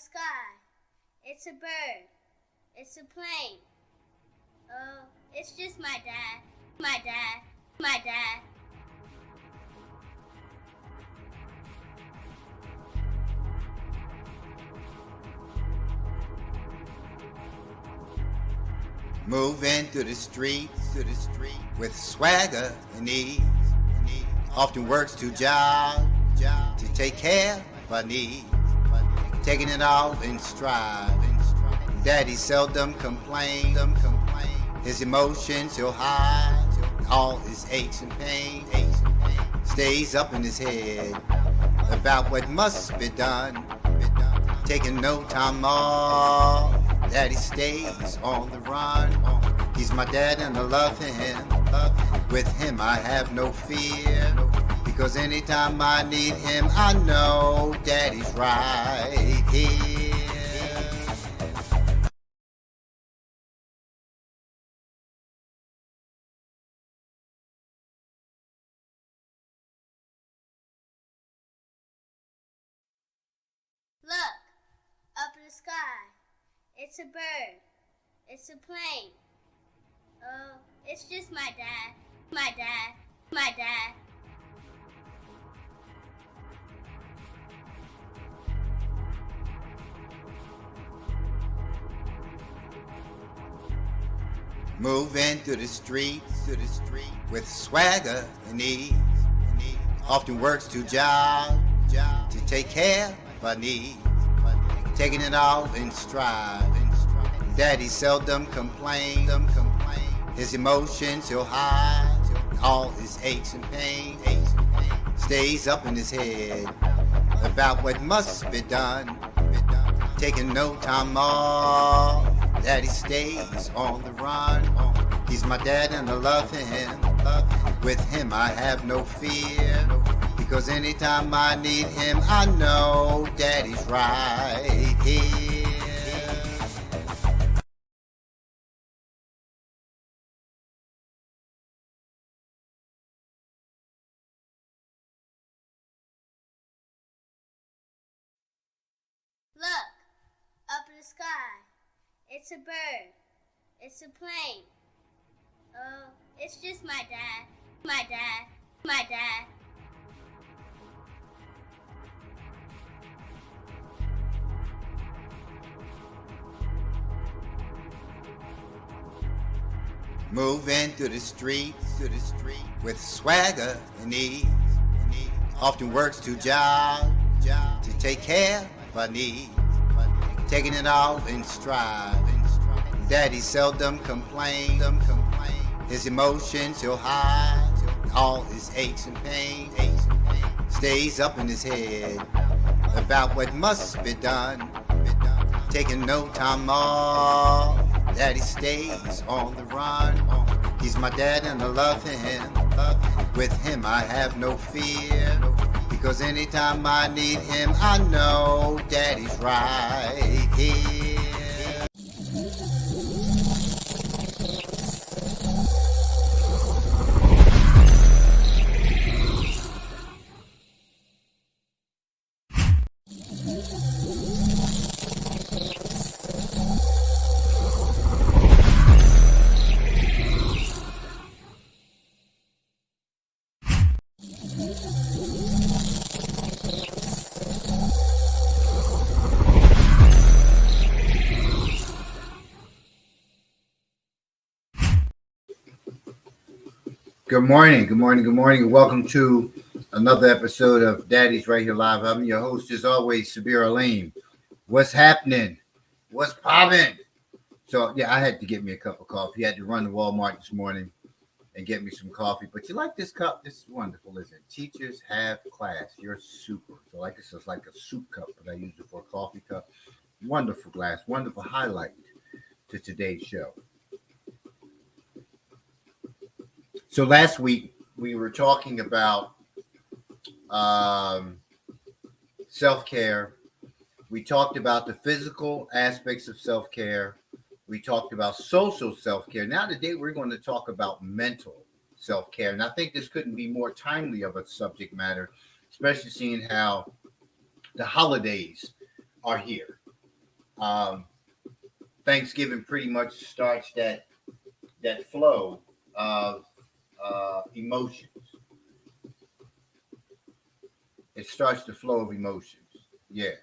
sky. It's a bird. It's a plane. Oh, it's just my dad. My dad. My dad. Moving through the streets with swagger and ease. Often works two jobs to take care of our needs. Taking it all in stride. Daddy seldom complains. His emotions he'll hide. All his aches and pains. Stays up in his head about what must be done. Taking no time off. Daddy stays on the run. He's my dad and I love him. With him I have no fear. Because anytime I need him, I know Daddy's right here. Look, up in the sky. It's a bird. It's a plane. Oh, it's just my dad. My dad. My dad. Moving through the streets with swagger and ease. Often works two jobs to take care of our needs. Taking it all in stride. Daddy seldom complains. His emotions he'll hide. All his aches and pains. Stays up in his head about what must be done. Taking no time off. Daddy stays on the run. He's my dad and I love him. With him I have no fear. Because anytime I need him, I know Daddy's right here. Look, up in the sky. It's a bird. It's a plane. Oh, it's just my dad. My dad. My dad. Moving through the streets with swagger and ease. Often works two jobs to take care of our needs. Taking it all in stride. Daddy seldom complains. His emotions he'll hide. All his aches and pains. Stays up in his head about what must be done. Taking no time off. Daddy stays on the run. He's my dad and I love him. With him I have no fear. Because anytime I need him, I know Daddy's right here. Good morning, and welcome to another episode of Daddy's Right Here Live. I'm your host, as always, Sabir Aleem. What's happening? What's popping? So, yeah, I had to get me a cup of coffee. I had to run to Walmart this morning and get me some coffee. But you like this cup? This is wonderful, isn't it? Teachers have class. You're super. So, like this is like a soup cup, but I use it for a coffee cup. Wonderful glass, wonderful highlight to today's show. So last week we were talking about self-care. We talked about the physical aspects of self-care. We talked about social self-care. Now today we're going to talk about mental self-care. And I think this couldn't be more timely of a subject matter, especially seeing how the holidays are here. Um, Thanksgiving pretty much starts that flow of emotions. It starts the flow of emotions. Yeah.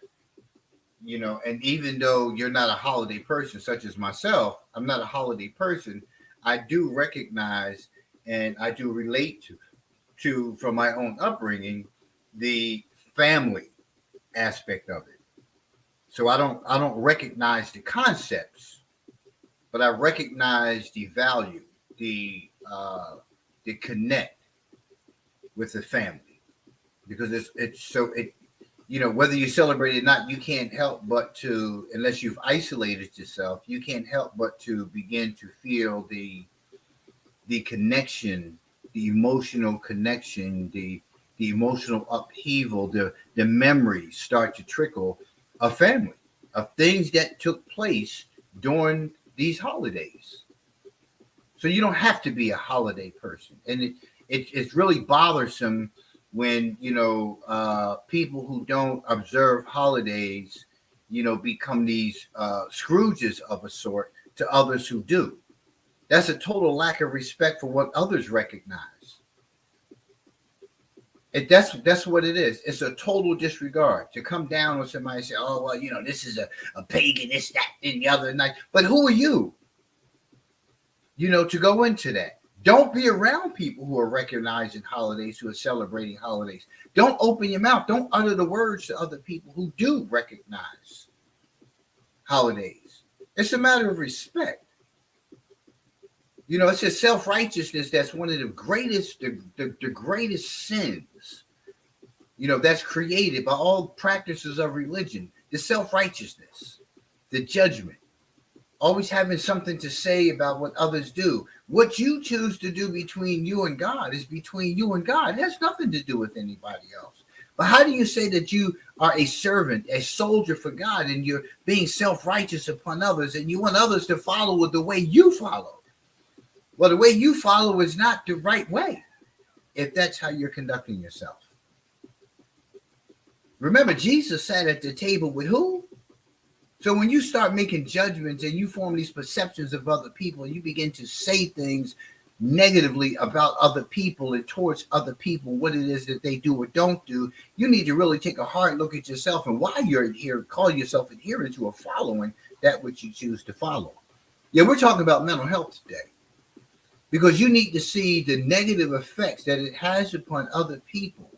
And even though you're not a holiday person, such as myself, I'm not a holiday person. I do recognize and I do relate to from my own upbringing the family aspect of it. So I don't recognize the concepts, but I recognize the value, the connect with the family, because it's so it whether you celebrate it or not, you can't help but to, unless you've isolated yourself, you can't help but to begin to feel the connection, the emotional connection, the emotional upheaval, the memories start to trickle of family, of things that took place during these holidays. So you don't have to be a holiday person, and it's really bothersome when people who don't observe holidays, become these Scrooges of a sort to others who do. That's a total lack of respect for what others recognize. That's what it is. It's a total disregard to come down on somebody and say, "Oh well, this is a pagan, this, that, and the other night." But who are you? To go into that. Don't be around people who are recognizing holidays, who are celebrating holidays. Don't open your mouth. Don't utter the words to other people who do recognize holidays. It's a matter of respect. It's just self-righteousness that's one of the greatest, the greatest sins, that's created by all practices of religion. The self-righteousness, the judgment, always having something to say about what others do. What you choose to do between you and God is between you and God. It has nothing to do with anybody else. But how do you say that you are a servant, a soldier for God, and you're being self-righteous upon others, and you want others to follow with the way you follow? Well, the way you follow is not the right way, if that's how you're conducting yourself. Remember, Jesus sat at the table with who? So when you start making judgments and you form these perceptions of other people, and you begin to say things negatively about other people and towards other people, what it is that they do or don't do, you need to really take a hard look at yourself and why you're here, call yourself adherent to or following that which you choose to follow. Yeah, we're talking about mental health today, because you need to see the negative effects that it has upon other people.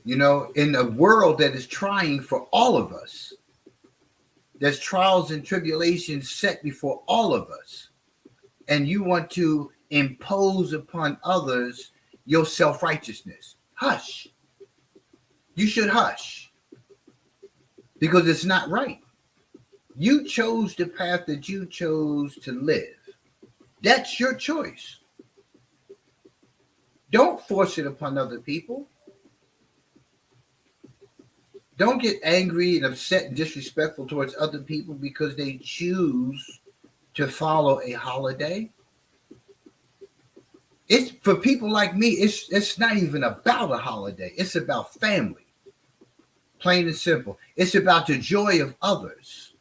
In a world that is trying for all of us, there's trials and tribulations set before all of us, and you want to impose upon others your self-righteousness. Hush. You should hush, because it's not right. You chose the path that you chose to live. That's your choice. Don't force it upon other people. Don't get angry and upset and disrespectful towards other people because they choose to follow a holiday. It's for people like me, it's not even about a holiday. It's about family. Plain and simple. It's about the joy of others.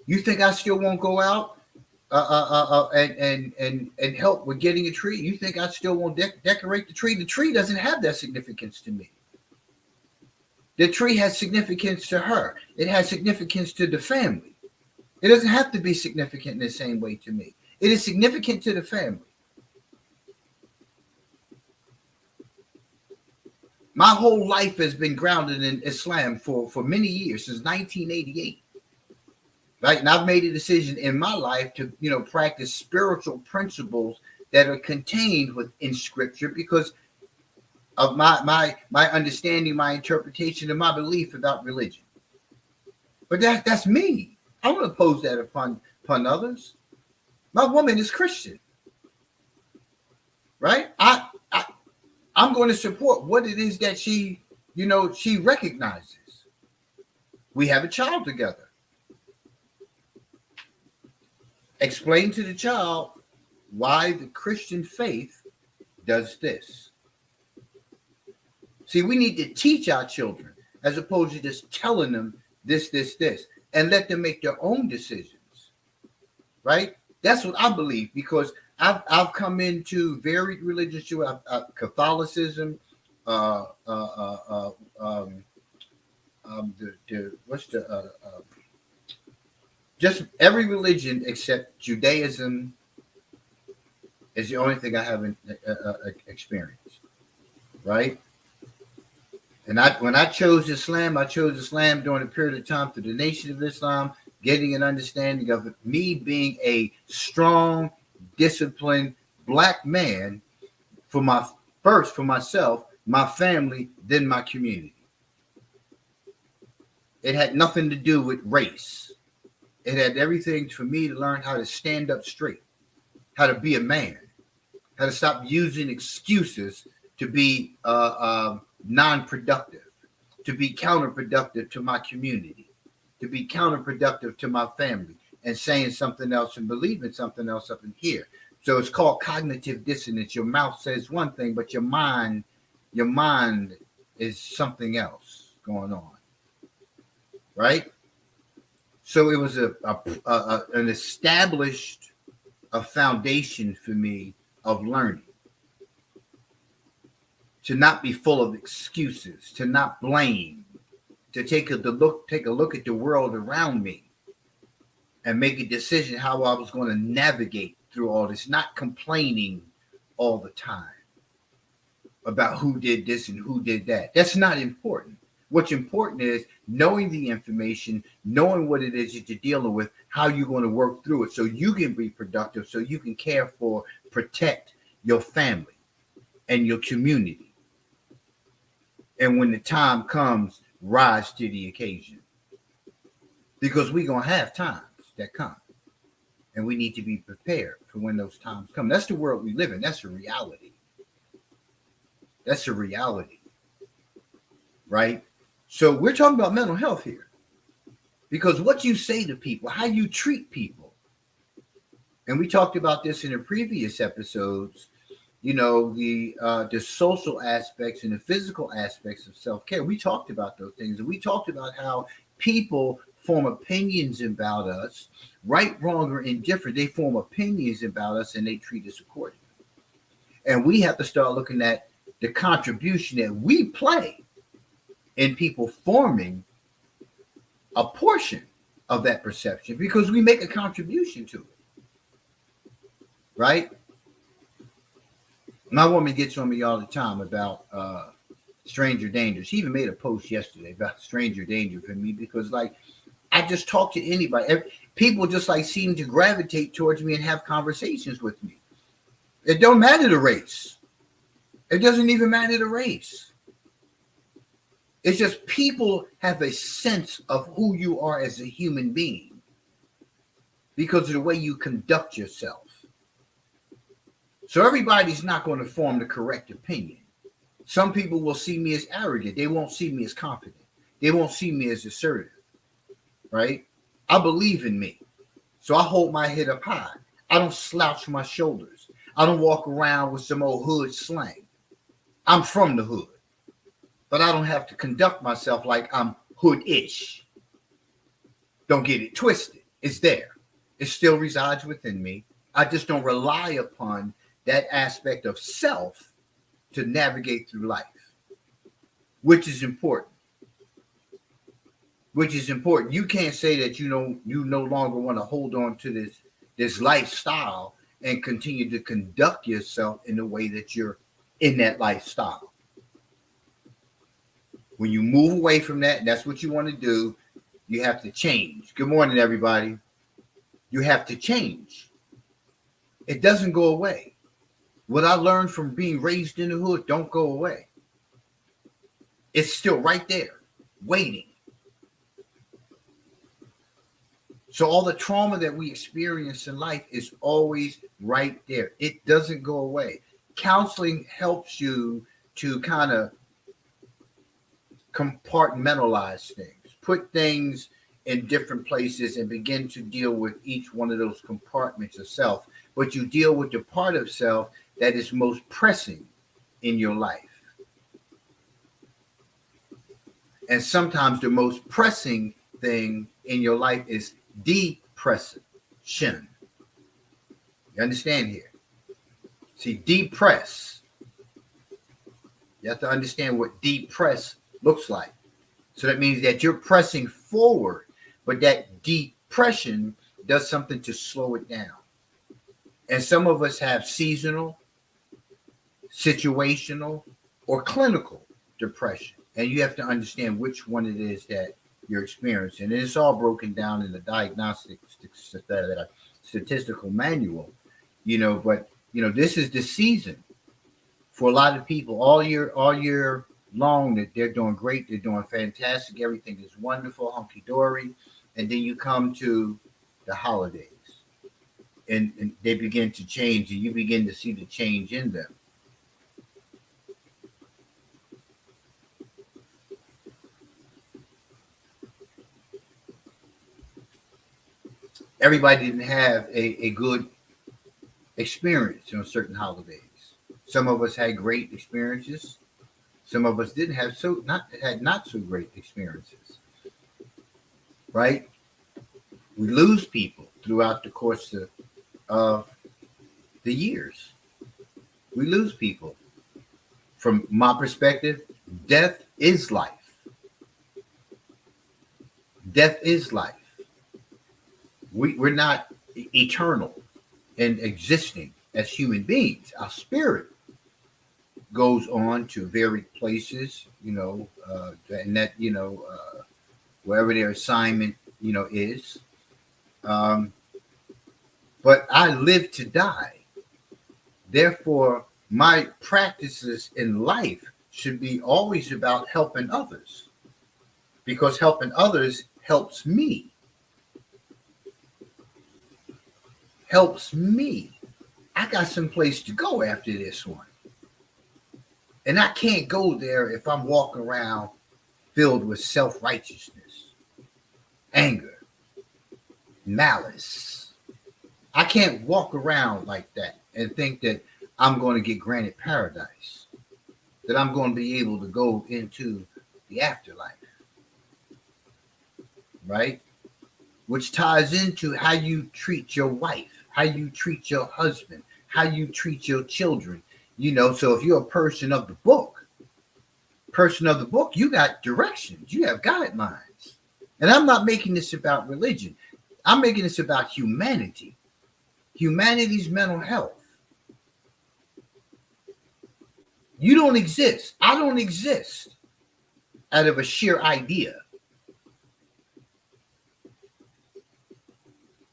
You think I still won't go out and help with getting a tree? You think I still won't decorate the tree? The tree doesn't have that significance to me. The tree has significance to her. It has significance to the family. It doesn't have to be significant in the same way to me. It is significant to the family. My whole life has been grounded in Islam for many years, since 1988. Right? And I've made a decision in my life to, practice spiritual principles that are contained within Scripture because of my understanding, my interpretation, and my belief about religion. But that's me. I don't impose that upon others. My woman is Christian, right? I'm going to support what it is that she recognizes. We have a child together. Explain to the child why the Christian faith does this. See, we need to teach our children as opposed to just telling them this, and let them make their own decisions, right? That's what I believe, because I've come into varied religions too. Catholicism, just every religion except Judaism is the only thing I haven't experienced, right? And when I chose Islam during a period of time through the Nation of Islam, getting an understanding of me being a strong, disciplined black man for myself, my family, then my community. It had nothing to do with race. It had everything for me to learn how to stand up straight, how to be a man, how to stop using excuses to be non-productive, to be counterproductive to my community, to be counterproductive to my family, and saying something else and believing something else up in here. So it's called cognitive dissonance. Your mouth says one thing, but your mind is something else going on, right? So it was an established foundation for me of learning. To not be full of excuses, to not blame, to take a look at the world around me and make a decision how I was going to navigate through all this, not complaining all the time about who did this and who did that. That's not important. What's important is knowing the information, knowing what it is that you're dealing with, how you're going to work through it so you can be productive, so you can care for, protect your family and your community. And when the time comes, rise to the occasion. Because we're going to have times that come. And we need to be prepared for when those times come. That's the world we live in. That's a reality. That's a reality. Right? So we're talking about mental health here. Because what you say to people, how you treat people. And we talked about this in the previous episodes. You know, the social aspects and the physical aspects of self-care. We talked about those things. And we talked about how people form opinions about us, right, wrong, or indifferent. They form opinions about us and they treat us accordingly. And we have to start looking at the contribution that we play in people forming a portion of that perception, because we make a contribution to it. Right? My woman gets on me all the time about stranger danger. She even made a post yesterday about stranger danger for me, because like I just talk to anybody. People just like seem to gravitate towards me and have conversations with me. It don't matter the race. It doesn't even matter the race. It's just people have a sense of who you are as a human being because of the way you conduct yourself. So everybody's not going to form the correct opinion. Some people will see me as arrogant. They won't see me as confident. They won't see me as assertive, right? I believe in me. So I hold my head up high. I don't slouch my shoulders. I don't walk around with some old hood slang. I'm from the hood, but I don't have to conduct myself like I'm hood-ish. Don't get it twisted. It's there. It still resides within me. I just don't rely upon that aspect of self to navigate through life, which is important. You can't say that you no longer want to hold on to this lifestyle and continue to conduct yourself in the way that you're in that lifestyle. When you move away from that, and that's what you want to do, you have to change. Good morning, everybody. You have to change. It doesn't go away. What I learned from being raised in the hood don't go away. It's still right there, waiting. So all the trauma that we experience in life is always right there. It doesn't go away. Counseling helps you to kind of compartmentalize things, put things in different places and begin to deal with each one of those compartments of self. But you deal with the part of self that is most pressing in your life. And sometimes the most pressing thing in your life is depression. You understand here? See, depress. You have to understand what depress looks like. So that means that you're pressing forward, but that depression does something to slow it down. And some of us have seasonal, situational, or clinical depression. And you have to understand which one it is that you're experiencing. And it's all broken down in the diagnostic statistical manual, but this is the season for a lot of people all year long that they're doing great, they're doing fantastic, everything is wonderful, hunky-dory, and then you come to the holidays and they begin to change, and you begin to see the change in them. Everybody didn't have a good experience on certain holidays. Some of us had great experiences. Some of us didn't have not so great experiences. Right? We lose people throughout the course of the years. We lose people. From my perspective, death is life. Death is life. We're not eternal and existing as human beings. Our spirit goes on to varied places, and that, wherever their assignment, is. But I live to die. Therefore, my practices in life should be always about helping others, because helping others helps me. Helps me. I got some place to go after this one. And I can't go there if I'm walking around filled with self-righteousness, anger, malice. I can't walk around like that and think that I'm going to get granted paradise, that I'm going to be able to go into the afterlife, right? Which ties into how you treat your wife, how you treat your husband, how you treat your children. So if you're a person of the book, you got directions, you have guidelines. And I'm not making this about religion. I'm making this about humanity, humanity's mental health. You don't exist. I don't exist out of a sheer idea.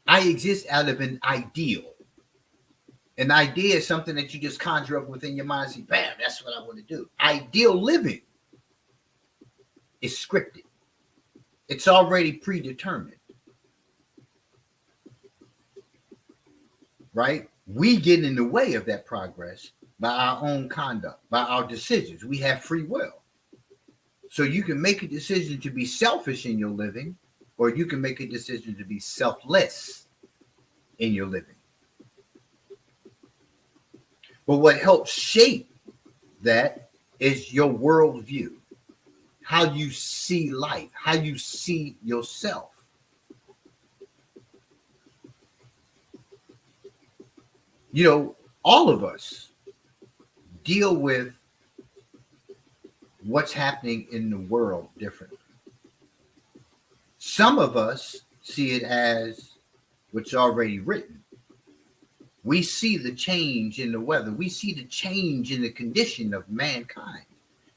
I exist out of an ideal. An idea is something that you just conjure up within your mind and say, bam, that's what I want to do. Ideal living is scripted. It's already predetermined. Right? We get in the way of that progress by our own conduct, by our decisions. We have free will. So you can make a decision to be selfish in your living, or you can make a decision to be selfless in your living. But what helps shape that is your worldview, how you see life, how you see yourself. All of us deal with what's happening in the world differently. Some of us see it as what's already written. We see the change in the weather. We see the change in the condition of mankind.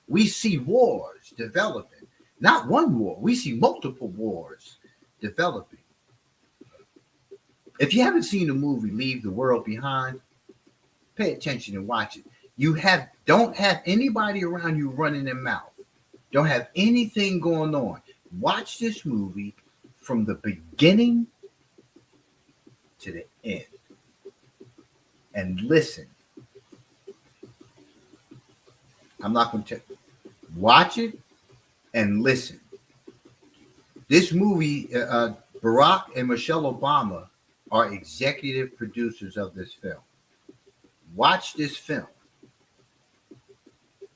We see wars developing. Not one war. We see multiple wars developing. If you haven't seen the movie Leave the World Behind, pay attention and watch it. Don't have anybody around you running their mouth. Don't have anything going on. Watch this movie from the beginning to the end and listen. I'm not going to watch it and listen. This movie, Barack and Michelle Obama are executive producers of this film. Watch this film.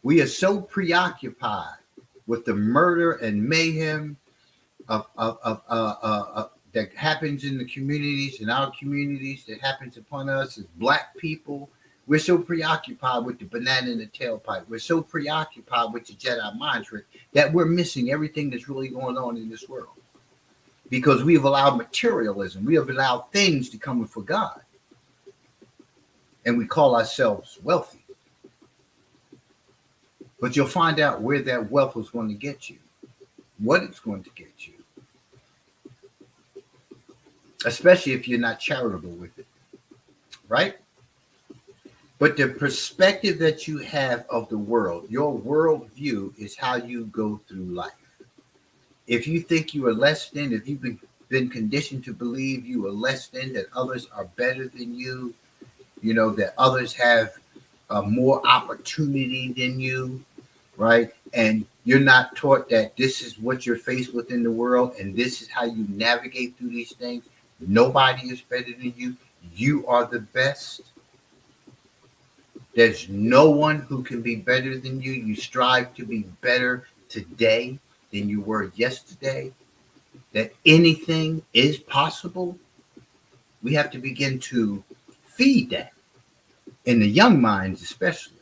We are so preoccupied with the murder and mayhem that happens in the communities, in our communities, that happens upon us as black people. We're so preoccupied with the banana in the tailpipe. We're so preoccupied with the Jedi mind trick that we're missing everything that's really going on in this world. Because we have allowed materialism, we have allowed things to come before God. And we call ourselves wealthy. But you'll find out where that wealth is going to get you, what it's going to get you. Especially if you're not charitable with it, right? But the perspective that you have of the world, your worldview is how you go through life. If you think you are less than, if you've been conditioned to believe you are less than, that others are better than you, you know, that others have more opportunity than you, right? And you're not taught that this is what you're faced with in the world and this is how you navigate through these things. Nobody is better than you. You are the best. There's no one who can be better than you. You strive to be better today than you were yesterday. That anything is possible. We have to begin to feed that in the young minds, especially.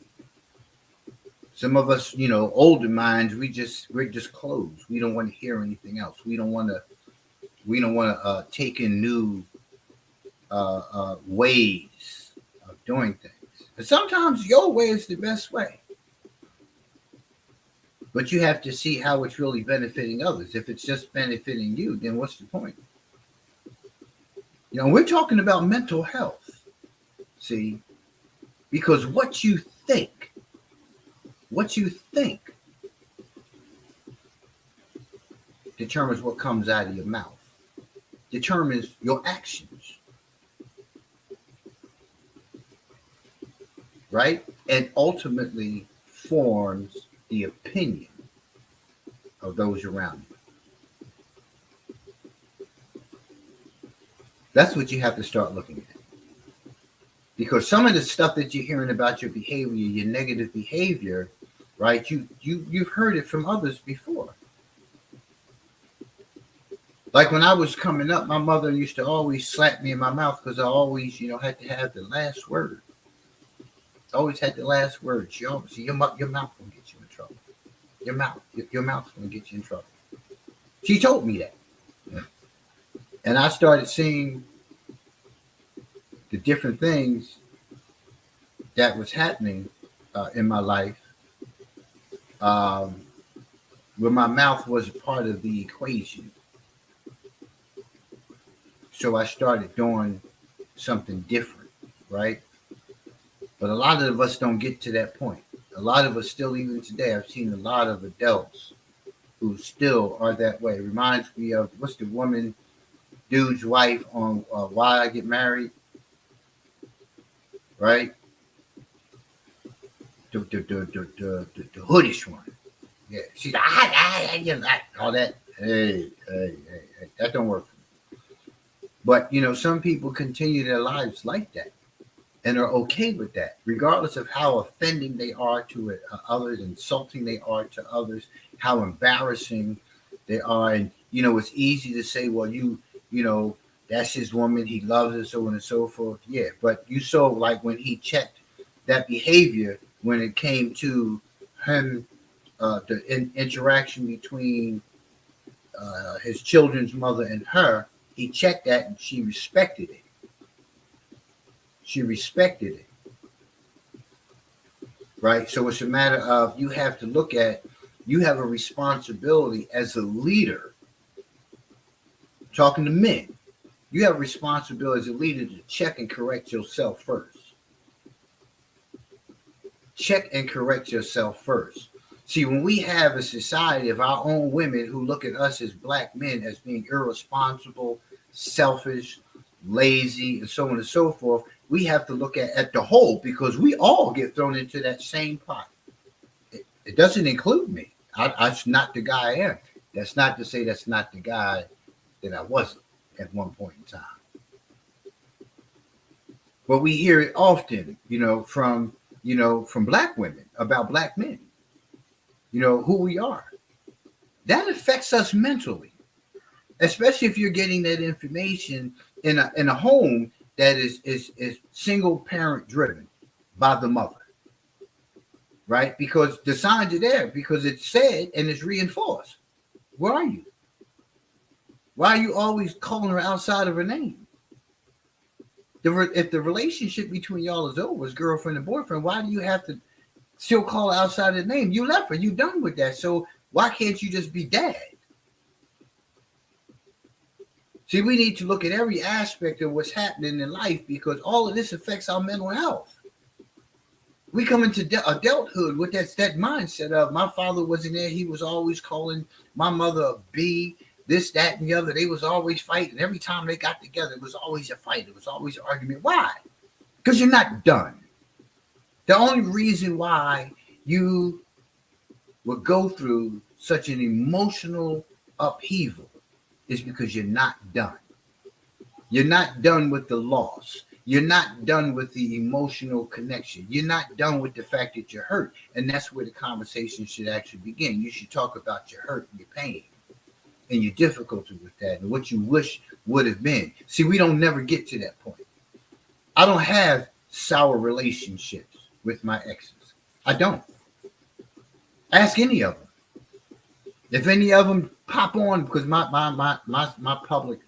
Some of us, you know, older minds, we're just closed. We don't want to hear anything else. We don't want to take in new ways of doing things. And sometimes your way is the best way. But you have to see how it's really benefiting others. If it's just benefiting you, then what's the point? You know, we're talking about mental health. See, because what you think determines what comes out of your mouth, determines your actions, right? And ultimately forms the opinion of those around you. That's what you have to start looking at. Because some of the stuff that you're hearing about your behavior, your negative behavior, right? You've heard it from others before. Like when I was coming up, my mother used to always slap me in my mouth because I always, you know, had to have the last word. Always had the last word. She always, your mouth will get you in trouble. Your mouth's going to get you in trouble. She told me that. And I started seeing the different things that was happening in my life where my mouth was a part of the equation. So I started doing something different, right? But a lot of us don't get to that point. A lot of us still, even today, I've seen a lot of adults who still are that way. It reminds me of, what's the woman, dude's wife on Why I Get Married, right? The hoodish one. Yeah, she's like, all that. Hey, that don't work for me. But, you know, some people continue their lives like that and are okay with that, regardless of how offending they are to others, insulting they are to others, how embarrassing they are. And, you know, it's easy to say, well, you know, that's his woman, he loves her, so on and so forth. Yeah, but you saw, like, when he checked that behavior, when it came to him, the interaction between his children's mother and her, he checked that and she respected it. She respected it. Right? So it's a matter of, you have to look at, you have a responsibility as a leader. Talking to men, you have a responsibility as a leader to check and correct yourself first. Check and correct yourself first. See, when we have a society of our own women who look at us as black men as being irresponsible, selfish, lazy, and so on and so forth, we have to look at the whole, because we all get thrown into that same pot. It doesn't include me. That's not the guy I am. That's not to say that's not the guy that I wasn't at one point in time. But we hear it often, from black women about black men, who we are. That affects us mentally. especially if you're getting that information in a home that is single parent driven by the mother, right? Because the signs are there because it's said and it's reinforced. Where are you? Why are you always calling her outside of her name? If the relationship between y'all is over, as girlfriend and boyfriend, why do you have to still call her outside of the name? You left her. You done with that. So why can't you just be dad? See, we need to look at every aspect of what's happening in life because all of this affects our mental health. We come into adulthood with that mindset of my father wasn't there. He was always calling my mother a B, this, that, and the other. They was always fighting. Every time they got together, it was always a fight. It was always an argument. Why? Because you're not done. The only reason why you would go through such an emotional upheaval is because you're not done. You're not done with the loss. You're not done with the emotional connection. You're not done with the fact that you're hurt. And that's where the conversation should actually begin. You should talk about your hurt and your pain and your difficulty with that and what you wish would have been. See, we don't never get to that point. I don't have sour relationships with my exes. I don't. Ask any of them. If any of them pop on, because my public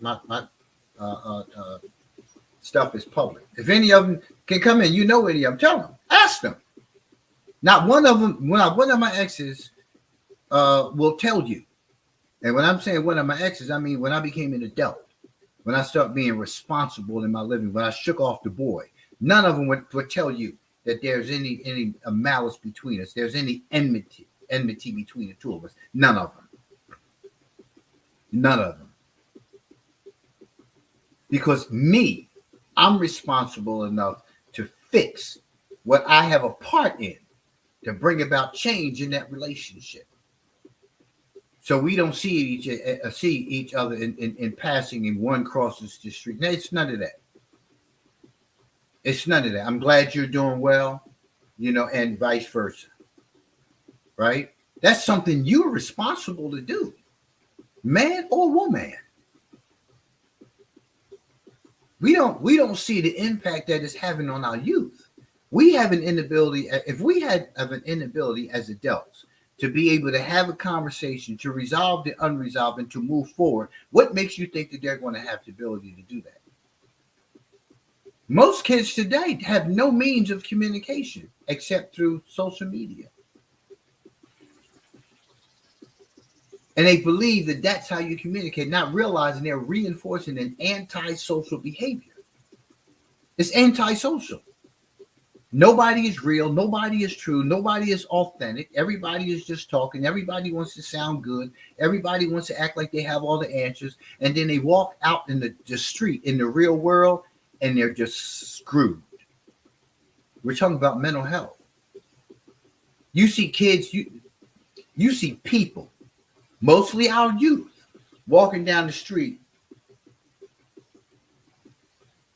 stuff is public. If any of them can come in, you know any of them, tell them, ask them. Not one of them. One of my exes will tell you. And when I'm saying one of my exes, I mean when I became an adult, when I started being responsible in my living, when I shook off the boy, none of them would tell you that there's any malice between us. There's any enmity between the two of us. None of them. None of them. Because I'm responsible enough to fix what I have a part in to bring about change in that relationship. So we don't see each other in passing and one crosses the street. No, it's none of that. It's none of that. I'm glad you're doing well, and vice versa. Right? That's something you're responsible to do, man or woman. We don't see the impact that it's having on our youth. We have an inability. If we have an inability as adults to be able to have a conversation, to resolve the unresolved, and to move forward, what makes you think that they're going to have the ability to do that? Most kids today have no means of communication except through social media. And they believe that that's how you communicate, not realizing they're reinforcing an antisocial behavior. It's antisocial. Nobody is real. Nobody is true. Nobody is authentic. Everybody is just talking. Everybody wants to sound good. Everybody wants to act like they have all the answers. And then they walk out in the street, in the real world, and they're just screwed. We're talking about mental health. You see kids, you see people, mostly our youth, walking down the street.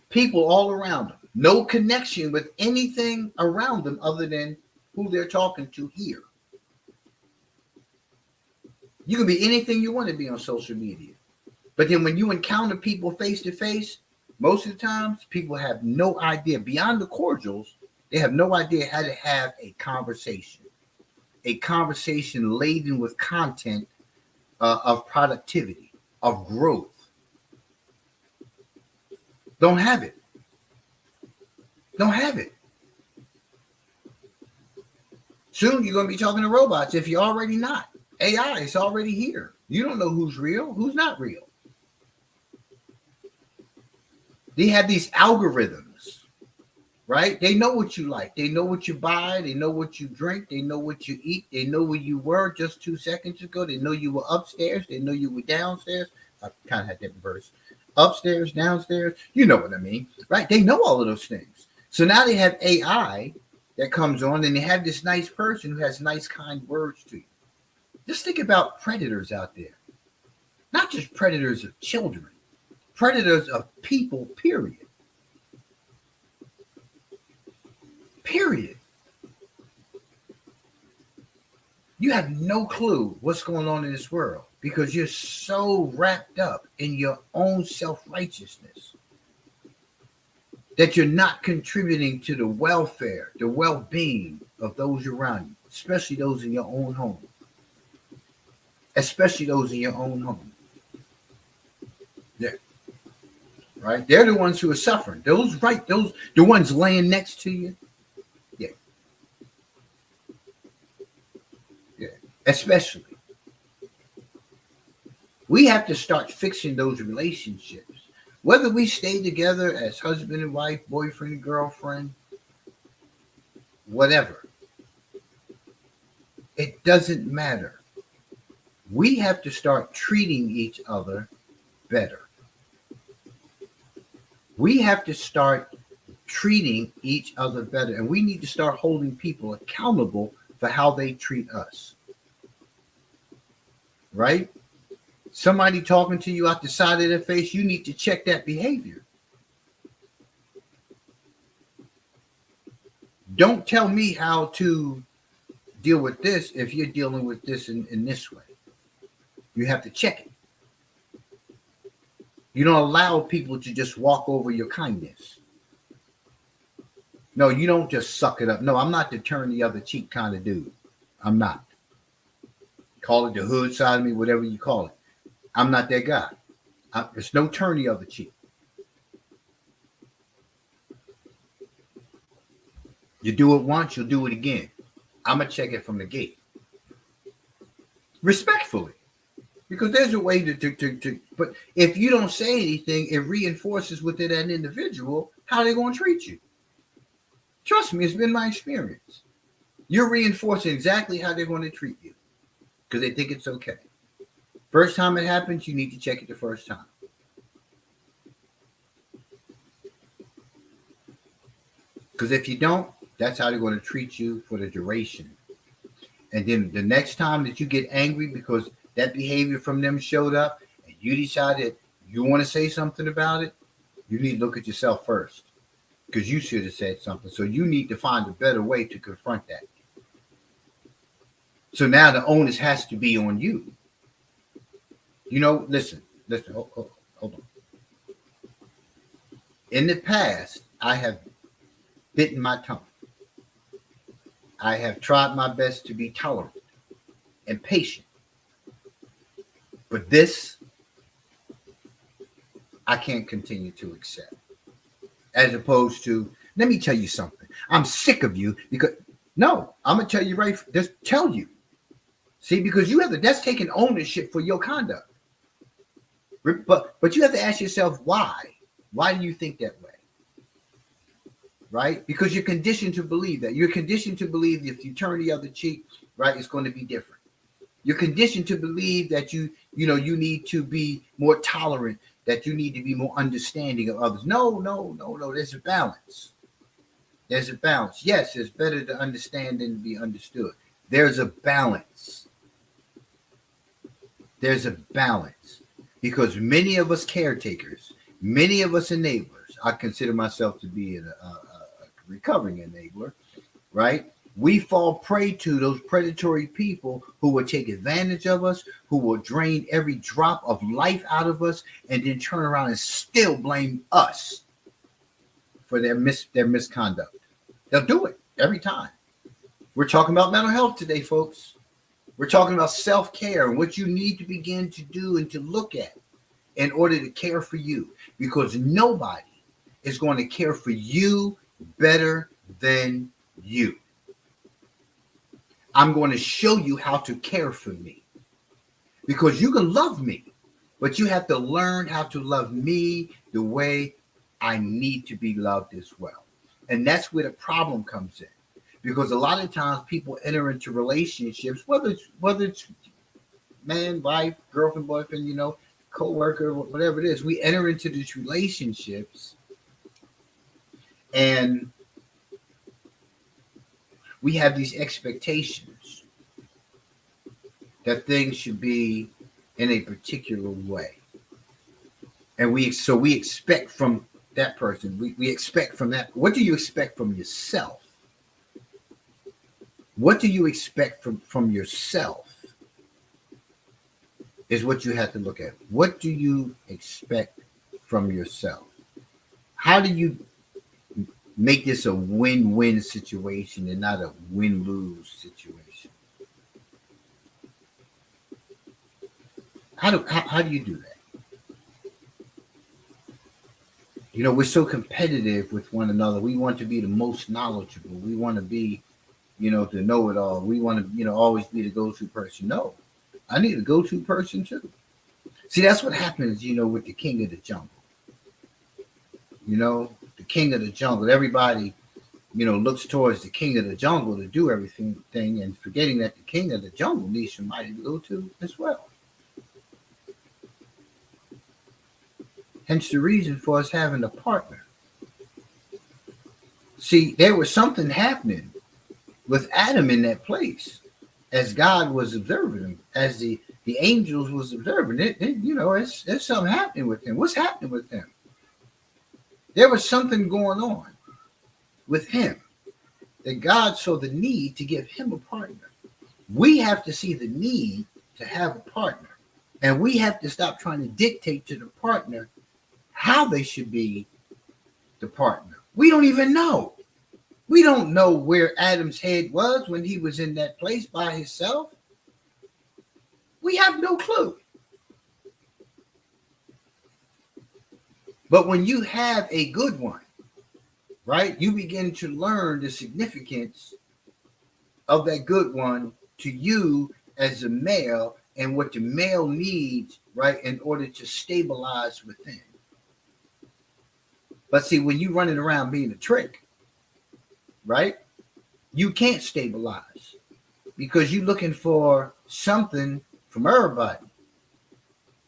People all around them. No connection with anything around them other than who they're talking to here. You can be anything you want to be on social media. But then when you encounter people face to face, most of the times people have no idea. Beyond the cordials, they have no idea how to have a conversation. A conversation laden with content of productivity, of growth. Don't have it. Don't have it. Soon you're going to be talking to robots if you're already not. AI is already here. You don't know who's real, who's not real. They have these algorithms, right? They know what you like. They know what you buy. They know what you drink. They know what you eat. They know where you were just 2 seconds ago. They know you were upstairs. They know you were downstairs. I kind of had that reverse. Upstairs, downstairs. You know what I mean, right? They know all of those things. So now they have AI that comes on and they have this nice person who has nice, kind words to you. Just think about predators out there. Not just predators of children, predators of people, period. Period. You have no clue what's going on in this world because you're so wrapped up in your own self-righteousness that you're not contributing to the welfare, the well-being of those around you, especially those in your own home. Especially those in your own home. Yeah. Right? They're the ones who are suffering. Those the ones laying next to you. Yeah. Yeah. Especially. We have to start fixing those relationships. Whether we stay together as husband and wife, boyfriend and girlfriend, whatever. It doesn't matter. We have to start treating each other better. We have to start treating each other better. And we need to start holding people accountable for how they treat us. Right? Somebody talking to you out the side of their face, you need to check that behavior. Don't tell me how to deal with this if you're dealing with this in this way. You have to check it. You don't allow people to just walk over your kindness. No, you don't just suck it up. No, I'm not the turn the other cheek kind of dude. I'm not. Call it the hood side of me, whatever you call it. I'm not that guy. There's no turn the other cheek. You do it once, you'll do it again. I'm going to check it from the gate. Respectfully. Because there's a way to, but if you don't say anything, it reinforces within that individual how they're going to treat you. Trust me, it's been my experience. You're reinforcing exactly how they're going to treat you because they think it's okay. First time it happens, you need to check it the first time. Because if you don't, that's how they're going to treat you for the duration. And then the next time that you get angry because that behavior from them showed up and you decided you want to say something about it, you need to look at yourself first because you should have said something. So you need to find a better way to confront that. So now the onus has to be on you. You know, listen, hold on. In the past, I have bitten my tongue. I have tried my best to be tolerant and patient. But this, I can't continue to accept. As opposed to, let me tell you something. I'm sick of you because, no, I'm going to tell you right, just tell you. See, because you have that's taking ownership for your conduct. But you have to ask yourself why. Why do you think that way? Right? Because you're conditioned to believe that. You're conditioned to believe that if you turn the other cheek, right, it's going to be different. You're conditioned to believe that you need to be more tolerant, that you need to be more understanding of others. No. There's a balance. There's a balance. Yes, it's better to understand than to be understood. There's a balance. There's a balance. Because many of us caretakers, many of us enablers, I consider myself to be a recovering enabler, right? We fall prey to those predatory people who will take advantage of us, who will drain every drop of life out of us, and then turn around and still blame us for their misconduct. They'll do it every time. We're talking about mental health today, folks. We're talking about self-care and what you need to begin to do and to look at in order to care for you, because nobody is going to care for you better than you. I'm going to show you how to care for me, because you can love me, but you have to learn how to love me the way I need to be loved as well. And that's where the problem comes in, because a lot of times people enter into relationships, whether it's man, wife, girlfriend, boyfriend, co-worker, whatever it is, we enter into these relationships and we have these expectations that things should be in a particular way. And we expect from that person, we expect from that. What do you expect from yourself? What do you expect from yourself is what you have to look at. What do you expect from yourself? How do you make this a win-win situation and not a win-lose situation? How do you do that? You know, we're so competitive with one another. We want to be the most knowledgeable. We want to be, you know, the know-it-all. We want to, you know, always be the go-to person. No, I need a go-to person too. See, that's what happens, you know, with the king of the jungle. You know, the king of the jungle. Everybody, you know, looks towards the king of the jungle to do everything and forgetting that the king of the jungle needs somebody to go to as well. Hence the reason for us having a partner. See, there was something happening with Adam in that place as God was observing him, as the angels was observing it. You know, there's something happening with him. What's happening with him? There was something going on with him that God saw the need to give him a partner. We have to see the need to have a partner, and we have to stop trying to dictate to the partner how they should be the partner. We don't even know. We don't know where Adam's head was when he was in that place by himself. We have no clue. But when you have a good one, right, you begin to learn the significance of that good one to you as a male and what the male needs, right, in order to stabilize within. But see, when you're running around being a trick, right, you can't stabilize because you're looking for something from everybody.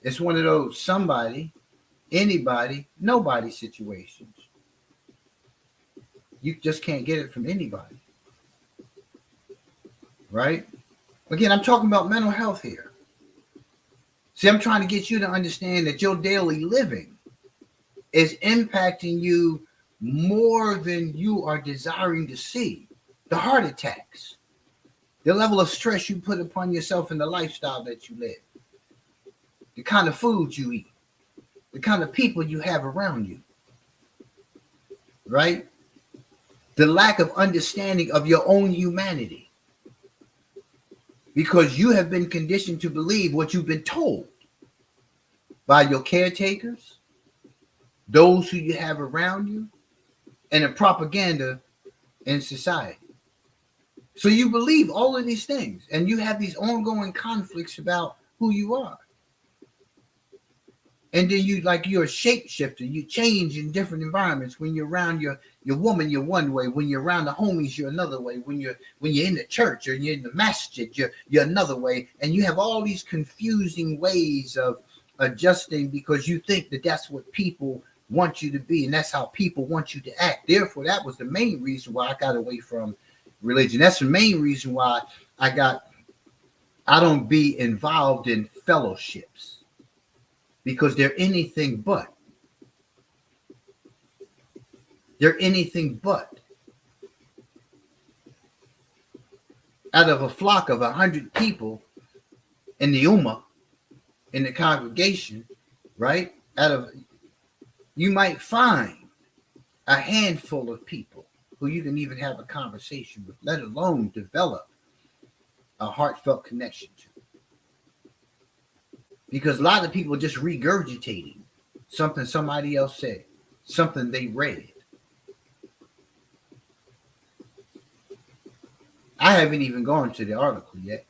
It's one of those somebody, anybody, nobody situations. You just can't get it from anybody, right? Again, I'm talking about mental health here. See, I'm trying to get you to understand that your daily living is impacting you more than you are desiring to see. The heart attacks, the level of stress you put upon yourself and the lifestyle that you live, the kind of food you eat, the kind of people you have around you, right? The lack of understanding of your own humanity because you have been conditioned to believe what you've been told by your caretakers, those who you have around you, and the propaganda in society. So you believe all of these things, and you have these ongoing conflicts about who you are. And then you're a shapeshifter. You change in different environments. When you're around your woman, you're one way. When you're around the homies, you're another way. When you're in the church or you're in the masjid, you're another way. And you have all these confusing ways of adjusting because you think that that's what people want you to be, and that's how people want you to act. Therefore, that was the main reason why I got away from religion. That's the main reason why I don't be involved in fellowships because they're anything but. They're anything but. Out of a flock of 100 people in the Ummah, in the congregation, right? You might find a handful of people who you can even have a conversation with, let alone develop a heartfelt connection to. Because a lot of people are just regurgitating something somebody else said, something they read. I haven't even gone to the article yet.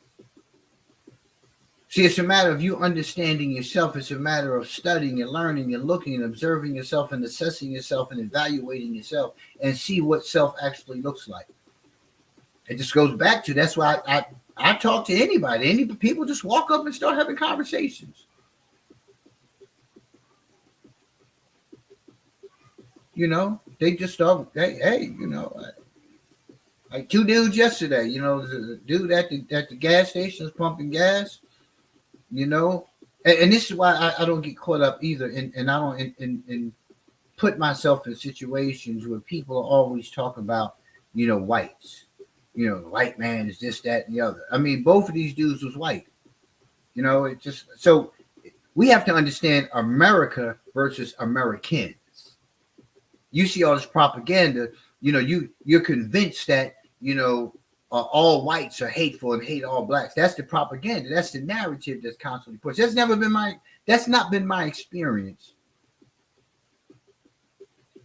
See, it's a matter of you understanding yourself. It's a matter of studying and learning and looking and observing yourself and assessing yourself and evaluating yourself and see what self actually looks like. It just goes back to, that's why I talk to anybody. Any people just walk up and start having conversations. You know, they just start, hey, you know, like two dudes yesterday, you know, the dude at the gas station was pumping gas. You know, and this is why I don't get caught up either, and I don't and put myself in situations where people are always talking about, you know, whites, you know, the white man is this, that, and the other. I mean, both of these dudes was white. You know, it just so we have to understand America versus Americans. You see all this propaganda, you know, you're convinced that, you know, all whites are hateful and hate all blacks. That's the propaganda. That's the narrative that's constantly pushed. That's not been my experience.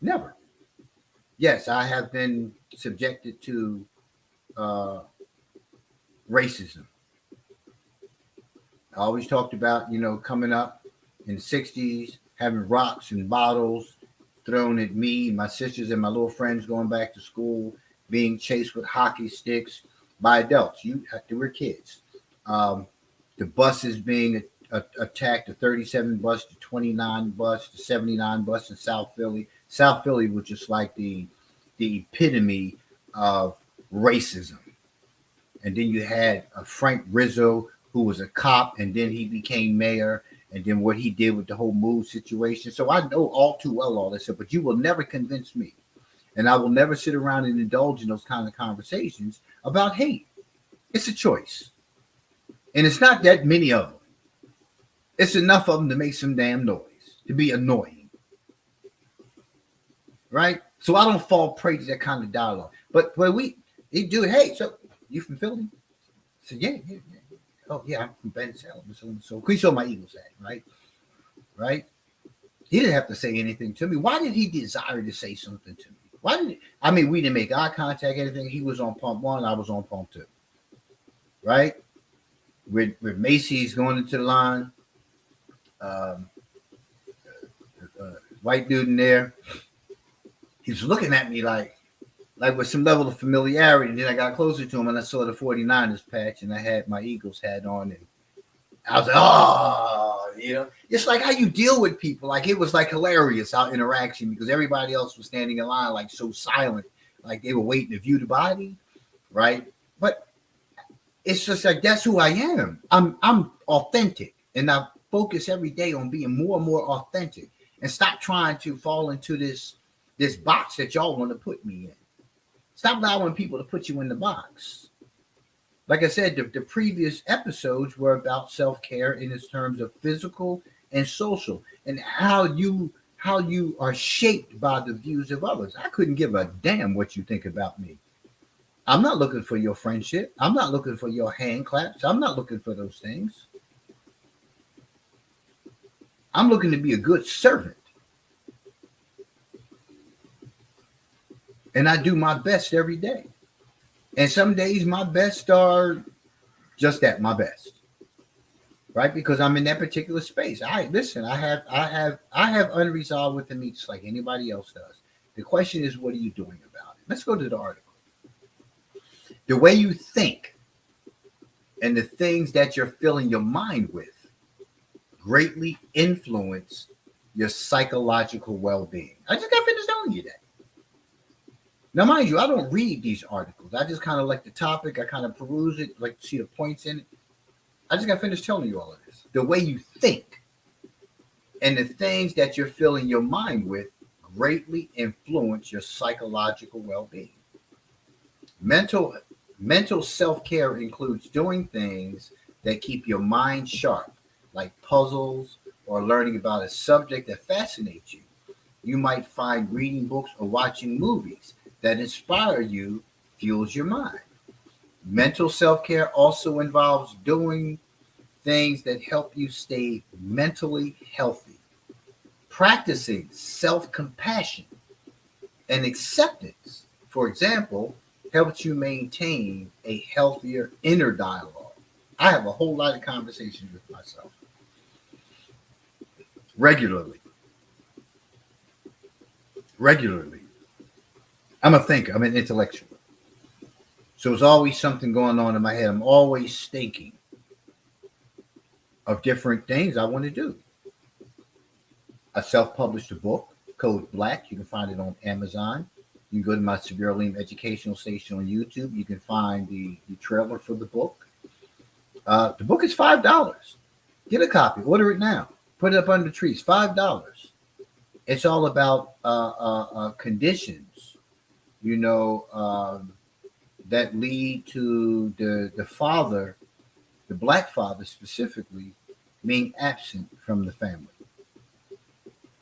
Never. Yes, I have been subjected to racism. I always talked about, you know, coming up in the 60s, having rocks and bottles thrown at me, my sisters, and my little friends going back to school, being chased with hockey sticks by adults. They were kids. The buses being attacked, the 37 bus, the 29 bus, the 79 bus in South Philly. South Philly was just like the epitome of racism. And then you had Frank Rizzo, who was a cop, and then he became mayor, and then what he did with the whole move situation. So I know all too well all this stuff, but you will never convince me. And I will never sit around and indulge in those kind of conversations about hate. It's a choice. And it's not that many of them. It's enough of them to make some damn noise, to be annoying. Right? So I don't fall prey to that kind of dialogue. But they do, hey, so you from Philly? So yeah. Oh, yeah, I'm from Ben Salem. So he saw my Eagles hat, right? Right? He didn't have to say anything to me. Why did he desire to say something to me? We didn't make eye contact, anything. He was on pump one, I was on pump two. Right? With Macy's going into the line, white dude in there, he's looking at me like with some level of familiarity. And then I got closer to him and I saw the 49ers patch and I had my Eagles hat on. And I was like, oh, you know, it's like how you deal with people. Like it was like hilarious, our interaction, because everybody else was standing in line like so silent, like they were waiting to view the body. Right. But it's just like, that's who I am. I'm authentic, and I focus every day on being more and more authentic and stop trying to fall into this box that y'all want to put me in. Stop allowing people to put you in the box. Like I said, the previous episodes were about self-care in its terms of physical and social, and how you are shaped by the views of others. I couldn't give a damn what you think about me. I'm not looking for your friendship. I'm not looking for your hand claps. I'm not looking for those things. I'm looking to be a good servant. And I do my best every day. And some days my best are just that, my best. Right? Because I'm in that particular space. I have unresolved within me just like anybody else does. The question is, what are you doing about it? Let's go to the article. The way you think and the things that you're filling your mind with greatly influence your psychological well-being. I just got finished telling you that. Now, mind you, I don't read these articles. I just kind of like the topic. I kind of peruse it, like to see the points in it. I just got finished telling you all of this. The way you think and the things that you're filling your mind with greatly influence your psychological well-being. Mental self-care includes doing things that keep your mind sharp, like puzzles or learning about a subject that fascinates you. You might find reading books or watching movies that inspire you fuels your mind. Mental self-care also involves doing things that help you stay mentally healthy. Practicing self-compassion and acceptance, for example, helps you maintain a healthier inner dialogue. I have a whole lot of conversations with myself regularly. I'm a thinker. I'm an intellectual. So there's always something going on in my head. I'm always thinking of different things I want to do. I self-published a book, Code Black. You can find it on Amazon. You can go to my Severe Liam Educational Station on YouTube. You can find the trailer for the book. The book is $5. Get a copy. Order it now. Put it up under the trees. $5. It's all about conditions, that lead to the father, the black father specifically, being absent from the family.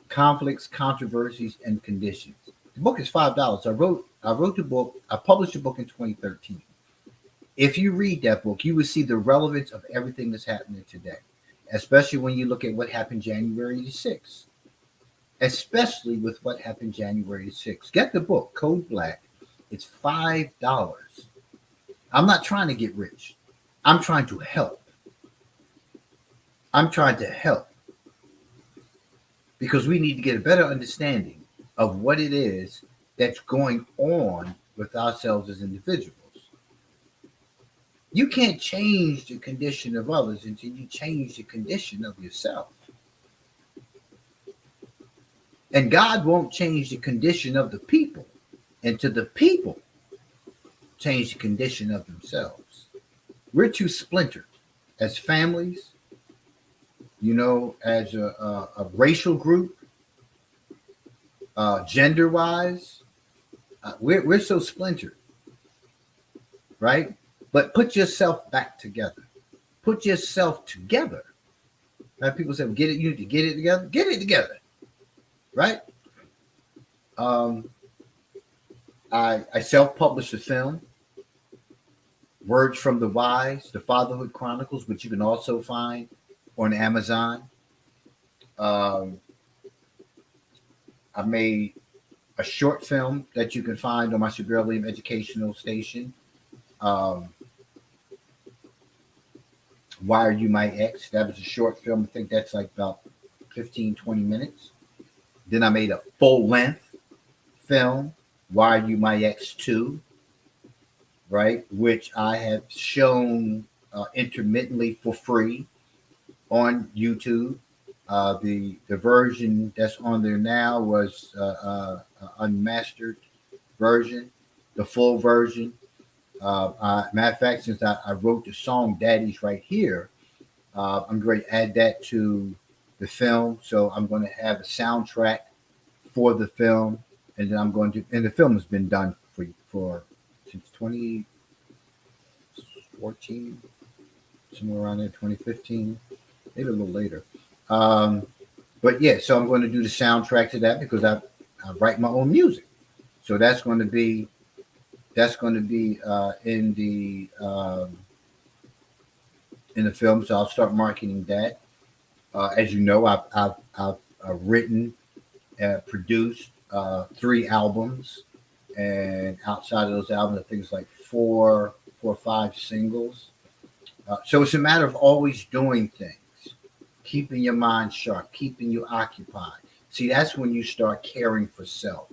Conflicts, controversies, and conditions. The book is $5. I wrote the book. I published the book in 2013. If you read that book, you will see the relevance of everything that's happening today, especially when you look at what happened January the 6th. Especially with what happened January the 6th. Get the book, Code Black. It's $5. I'm not trying to get rich. I'm trying to help. I'm trying to help. Because we need to get a better understanding of what it is that's going on with ourselves as individuals. You can't change the condition of others until you change the condition of yourself. And God won't change the condition of the people until the people change the condition of themselves. We're too splintered as families, as a racial group, gender-wise. We're so splintered, right? But put yourself back together. Put yourself together. Right? People say, "Get it. You need to get it together. Get it together." Right? I self-published a film, Words from the Wise, The Fatherhood Chronicles, which you can also find on Amazon. I made a short film that you can find on my Suburban Educational Station. Why Are You My Ex? That was a short film. I think that's like about 15, 20 minutes. Then I made a full-length film, Why Are You My Ex 2, right? Which I have shown intermittently for free on YouTube. The version that's on there now was unmastered version. The full version. Matter of fact, since I wrote the song "Daddy's Right Here," I'm going to add that to the film. So I'm going to have a soundtrack for the film, and then and the film has been done for since 2014, somewhere around there, 2015, maybe a little later. But yeah, so I'm going to do the soundtrack to that because I write my own music. So that's going to be in the film. So I'll start marketing that. As you know, I've written, produced 3 albums, and outside of those albums, I think it's like 4 or 5 singles. So it's a matter of always doing things, keeping your mind sharp, keeping you occupied. See, that's when you start caring for self,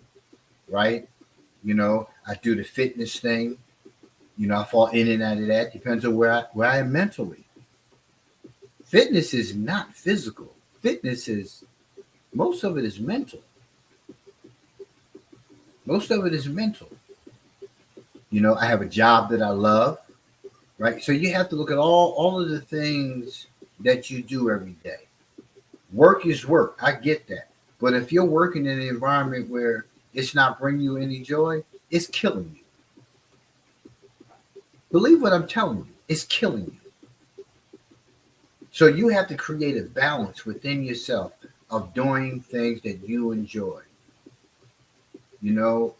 right? I do the fitness thing. I fall in and out of that. Depends on where I am mentally. Fitness is not physical. Most of it is mental. Most of it is mental. I have a job that I love, right? So you have to look at all of the things that you do every day. Work is work. I get that. But if you're working in an environment where it's not bringing you any joy, it's killing you. Believe what I'm telling you. It's killing you. So you have to create a balance within yourself of doing things that you enjoy.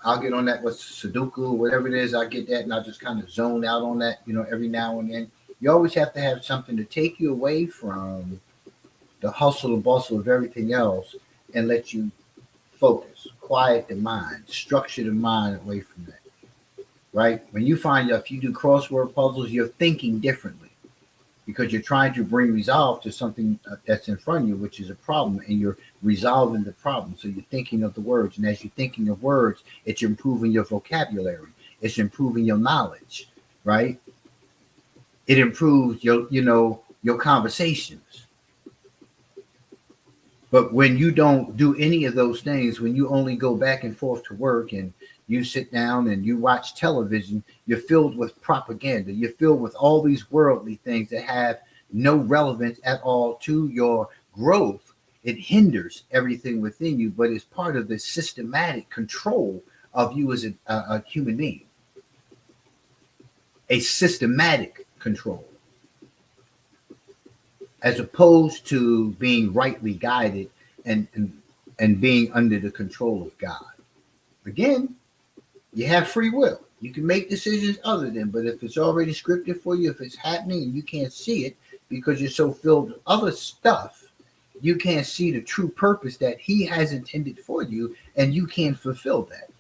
I'll get on that with Sudoku, whatever it is, I'll get that and I'll just kind of zone out on that, every now and then. You always have to have something to take you away from the hustle and bustle of everything else and let you focus, quiet the mind, structure the mind away from that, right? When you find out if you do crossword puzzles, you're thinking differently because you're trying to bring resolve to something that's in front of you, which is a problem, and you're resolving the problem. So you're thinking of the words, and as you're thinking of words, it's improving your vocabulary. It's improving your knowledge, right? It improves your conversations. But when you don't do any of those things, when you only go back and forth to work and you sit down and you watch television, you're filled with propaganda. You're filled with all these worldly things that have no relevance at all to your growth. It hinders everything within you, but it's part of the systematic control of you as a human being. a systematic control, as opposed to being rightly guided and being under the control of God. Again, you have free will. You can make decisions other than, but if it's already scripted for you, if it's happening and you can't see it because you're so filled with other stuff, you can't see the true purpose that he has intended for you, and you can't fulfill that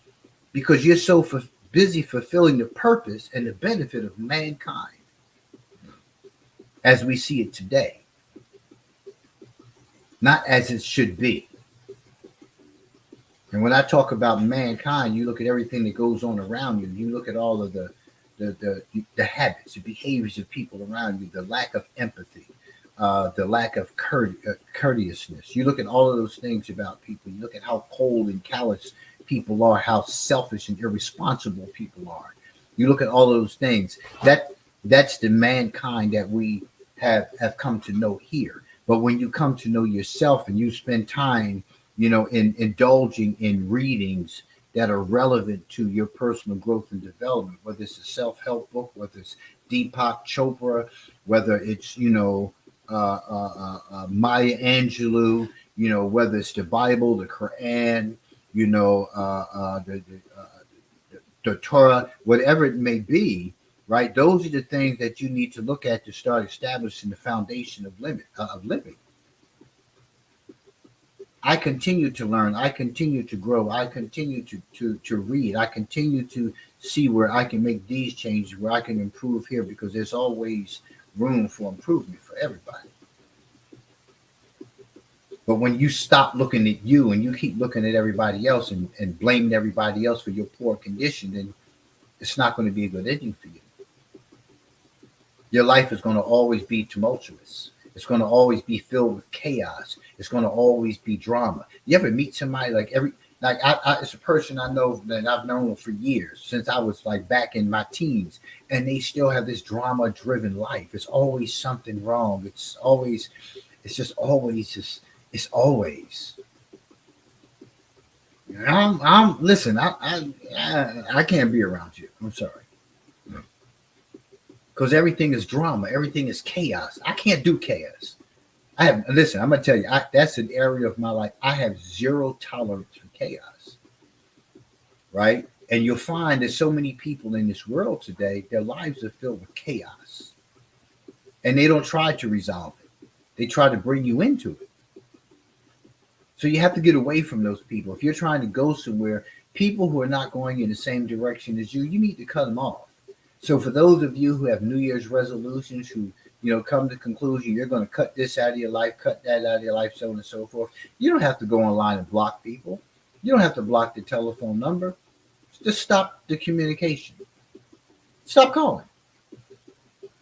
because you're so busy fulfilling the purpose and the benefit of mankind as we see it today, not as it should be. And when I talk about mankind, you look at everything that goes on around you. You look at all of the habits, the behaviors of people around you, the lack of empathy, the lack of courteousness. You look at all of those things about people. You look at how cold and callous people are, how selfish and irresponsible people are. You look at all of those things. That's the mankind that we have come to know here. But when you come to know yourself and you spend time, in indulging in readings that are relevant to your personal growth and development, whether it's a self-help book, whether it's Deepak Chopra, whether it's, Maya Angelou, whether it's the Bible, the Quran, the Torah, whatever it may be, right? Those are the things that you need to look at to start establishing the foundation of living. I continue to learn. I continue to grow. I continue to read. I continue to see where I can make these changes, where I can improve here, because there's always room for improvement for everybody. But when you stop looking at you and you keep looking at everybody else and blaming everybody else for your poor condition, then it's not going to be a good ending for you. Your life is going to always be tumultuous. It's going to always be filled with chaos. It's going to always be drama. You ever meet somebody it's a person I know that I've known for years, since I was like back in my teens, and they still have this drama-driven life. It's always something wrong. It's always. Listen, I can't be around you. I'm sorry. Because everything is drama. Everything is chaos. I can't do chaos. I'm going to tell you, that's an area of my life. I have zero tolerance for chaos. Right? And you'll find that so many people in this world today, their lives are filled with chaos. And they don't try to resolve it. They try to bring you into it. So you have to get away from those people. If you're trying to go somewhere, people who are not going in the same direction as you, you need to cut them off. So for those of you who have New Year's resolutions, who, come to the conclusion you're going to cut this out of your life, cut that out of your life, so on and so forth, you don't have to go online and block people. You don't have to block the telephone number. Just stop the communication. Stop calling.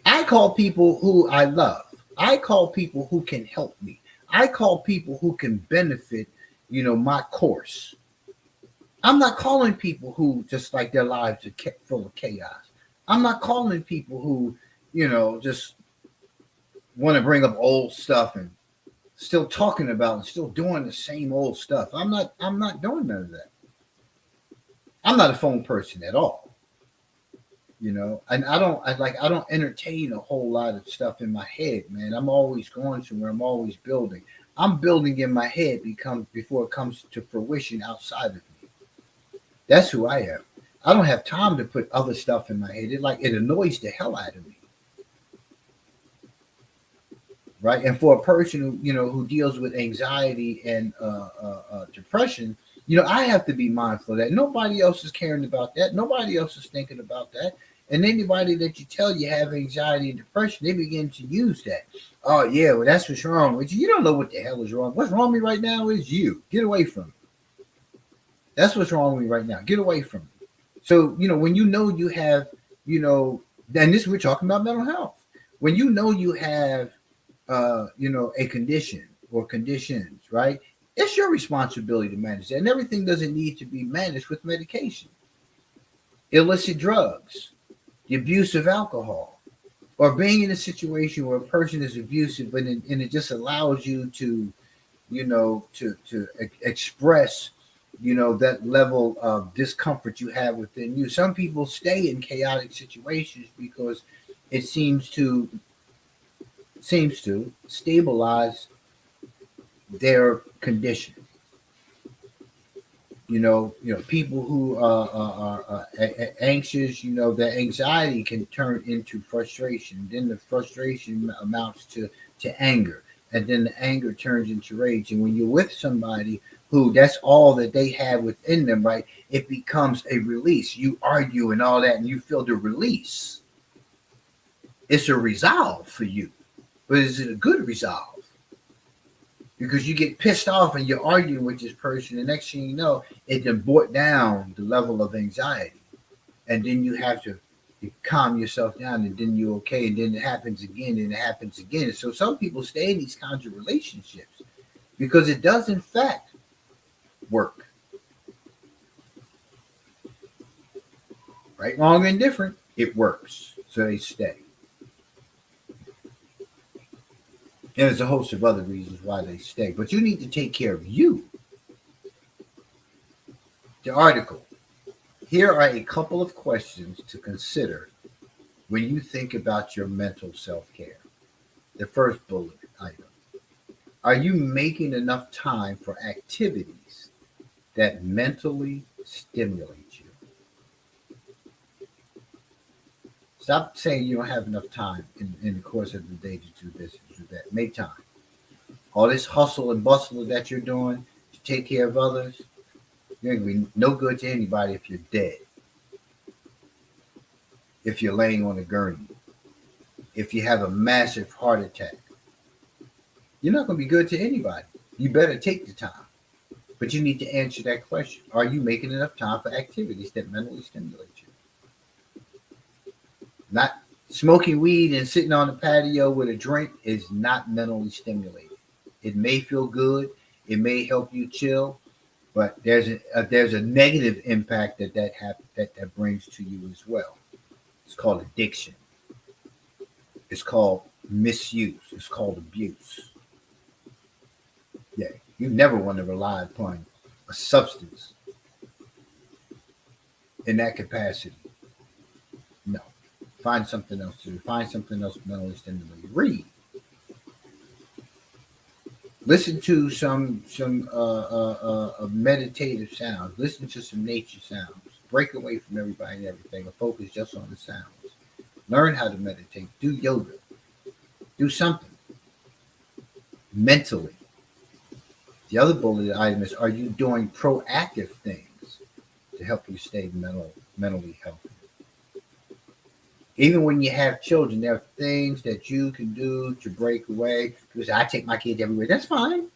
I call people who I love. I call people who can help me. I call people who can benefit, my course. I'm not calling people who just like their lives are full of chaos. I'm not calling people who, just want to bring up old stuff and still talking about and still doing the same old stuff. I'm not doing none of that. I'm not a phone person at all. And I don't entertain a whole lot of stuff in my head, man. I'm always going somewhere. I'm always building. I'm building in my head before it comes to fruition outside of me. That's who I am. I don't have time to put other stuff in my head. It annoys the hell out of me. Right? And for a person who deals with anxiety and depression, I have to be mindful of that. Nobody else is caring about that. Nobody else is thinking about that. And anybody that you tell you have anxiety and depression, they begin to use that. Oh, yeah, well, that's what's wrong with you. You don't know what the hell is wrong. What's wrong with me right now is you. Get away from me. That's what's wrong with me right now. Get away from me. So, when you have, and we're talking about mental health. When you have, a condition or conditions, right? It's your responsibility to manage that. And everything doesn't need to be managed with medication. Illicit drugs, the abuse of alcohol, or being in a situation where a person is abusive, and it just allows you to, to express that level of discomfort you have within you. Some people stay in chaotic situations because it seems to stabilize their condition. People who are anxious, their anxiety can turn into frustration. Then the frustration amounts to anger, and then the anger turns into rage. And when you're with somebody who that's all that they have within them, right, it becomes a release. You argue and all that, and you feel the release. It's a resolve for you, but is it a good resolve? Because you get pissed off and you're arguing with this person, the next thing you know, it then brought down the level of anxiety. And then you have to calm yourself down, and then you're okay, and then it happens again, and it happens again. So some people stay in these kinds of relationships because it does, in fact, work. Right, wrong, and different, it works. So they stay. And there's a host of other reasons why they stay. But you need to take care of you. The article. Here are a couple of questions to consider when you think about your mental self-care. The first bullet item. Are you making enough time for activities that mentally stimulate you? Stop saying you don't have enough time in the course of the day to do this and do that. Make time. All this hustle and bustle that you're doing to take care of others, you're going to be no good to anybody if you're dead. If you're laying on a gurney. If you have a massive heart attack. You're not going to be good to anybody. You better take the time. But you need to answer that question. Are you making enough time for activities that mentally stimulate you? Not smoking weed and sitting on the patio with a drink is not mentally stimulating. It may feel good. It may help you chill, but there's a negative impact that brings to you as well. It's called addiction. It's called misuse. It's called abuse. Yeah, you never want to rely upon a substance in that capacity. No. Find something else to do. Find something else mentally stimulating. Read. Listen to some meditative sounds. Listen to some nature sounds. Break away from everybody and everything and focus just on the sounds. Learn how to meditate. Do yoga. Do something mentally. The other bullet item is, are you doing proactive things to help you stay mentally healthy? Even when you have children, there are things that you can do to break away. Because I take my kids everywhere. That's fine.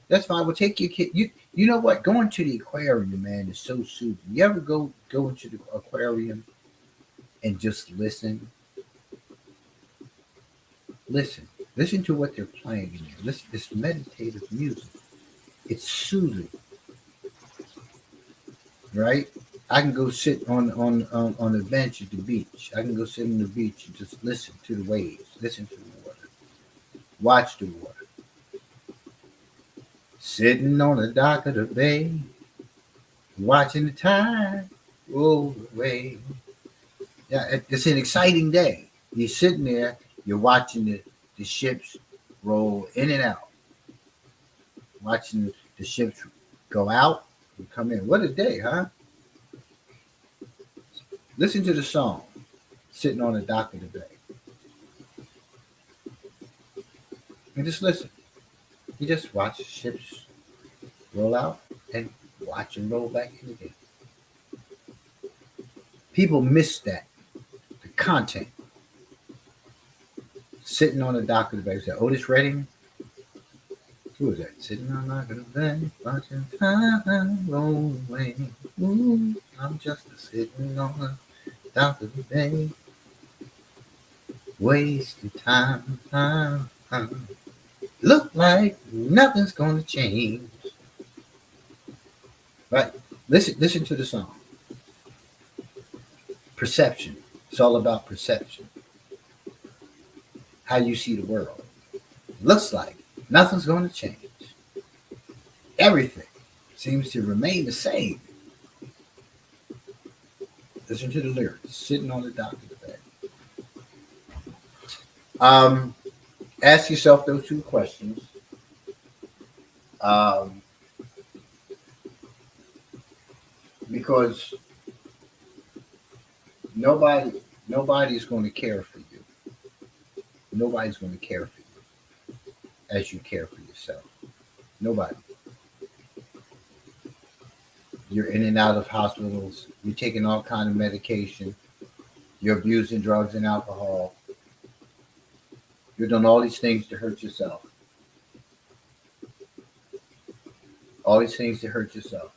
That's fine. Well, take your kid. You know what? Going to the aquarium, man, is so soothing. You ever go into the aquarium and just listen? Listen to what they're playing in there. Listen, this meditative music. It's soothing, right? I can go sit on a bench at the beach. I can go sit on the beach and just listen to the waves, listen to the water, watch the water. Sitting on the dock of the bay, watching the tide roll away. Yeah, it's an exciting day. You're sitting there, you're watching the ships roll in and out, watching the ships go out and come in. What a day, huh? Listen to the song, Sitting on the Dock of the Bay. And just listen. You just watch the ships roll out and watch them roll back in again. People miss that, the content. Sitting on the Dock of the Bay. Is that Otis Redding? Who was that? Sitting on the dock of the bay, watching time roll away. Ooh, I'm just sitting on the dock of the bay, wasting time. Look like nothing's gonna change. Right? Listen to the song. Perception. It's all about perception. How you see the world. Looks like nothing's going to change. Everything seems to remain the same. Listen to the lyrics. Sitting on the doctor's bed. Ask yourself those two questions. Because nobody's going to care for you. Nobody's going to care for you as you care for yourself. Nobody. You're in and out of hospitals. You're taking all kind of medication. You're abusing drugs and alcohol. You're doing all these things to hurt yourself. All these things to hurt yourself.